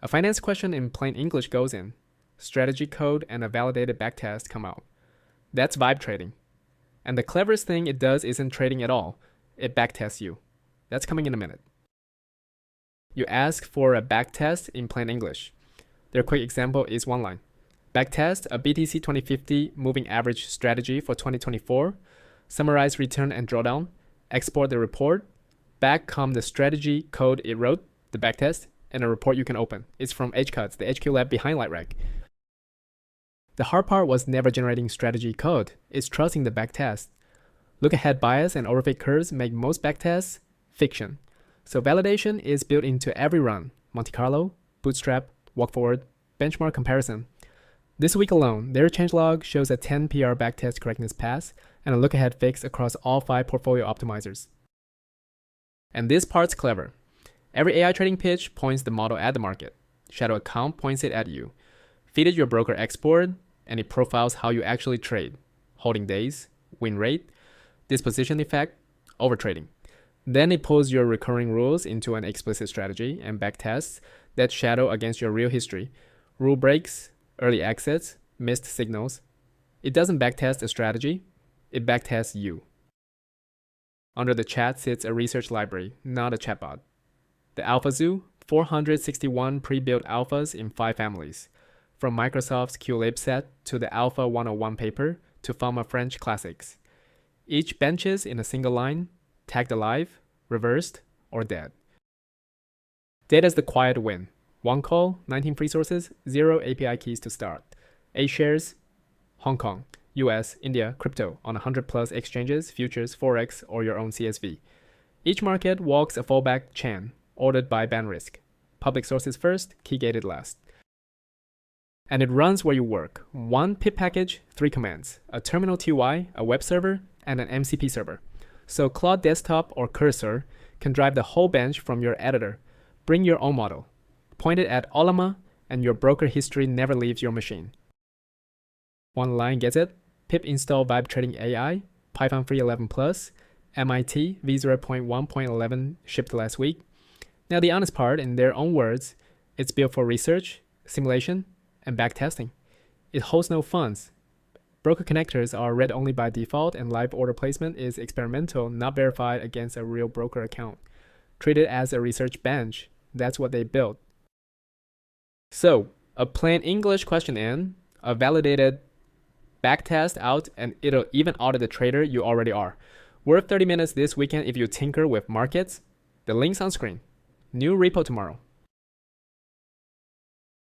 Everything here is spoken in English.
A finance question in plain English goes in, strategy code and a validated backtest come out. That's vibe trading. And the cleverest thing it does isn't trading at all, it backtests you. That's coming in a minute. You ask for a backtest in plain English. Their quick example is one line. Backtest a BTC 2050 moving average strategy for 2024, summarize return and drawdown, export the report, back come the strategy code it wrote, the backtest, and a report you can open. It's from HCuts, the HQ lab behind LightRag. The hard part was never generating strategy code, it's trusting the backtest. Look-ahead bias and overfit curves make most backtests fiction. So validation is built into every run, Monte Carlo, Bootstrap, Walk Forward, benchmark comparison. This week alone, their changelog shows a 10 PR backtest correctness pass and a look-ahead fix across all 5 portfolio optimizers. And this part's clever. Every AI trading pitch points the model at the market. Shadow account points it at you. Feed it your broker export, and it profiles how you actually trade. Holding days, win rate, disposition effect, overtrading. Then it pulls your recurring rules into an explicit strategy and backtests that shadow against your real history. Rule breaks, early exits, missed signals. It doesn't backtest a strategy, it backtests you. Under the chat sits a research library, not a chatbot. The AlphaZoo, 461 pre-built alphas in 5 families, from Microsoft's QLib set to the Alpha 101 paper to Pharma French classics. Each benches in a single line, tagged alive, reversed, or dead. Data's the quiet win. 1 call, 19 free sources, 0 API keys to start. 8 shares, Hong Kong, US, India, crypto on 100 plus exchanges, futures, forex, or your own CSV. Each market walks a fallback chain, ordered by ban risk. Public sources first, key gated last. And it runs where you work. 1 pip package, 3 commands, a terminal TY, a web server, and an MCP server. So Claude Desktop or Cursor can drive the whole bench from your editor. Bring your own model. Point it at Olama, and your broker history never leaves your machine. One line gets it. Pip install Vibe Trading AI, Python free 11 plus, MIT v0.1.11 shipped last week. Now the honest part, in their own words, it's built for research, simulation, and backtesting. It holds no funds. Broker connectors are read only by default, and live order placement is experimental, not verified against a real broker account. Treat it as a research bench. That's what they built. So, a plain English question in, a validated backtest out, and it'll even audit the trader you already are. Worth 30 minutes this weekend if you tinker with markets. The link's on screen. New repo tomorrow.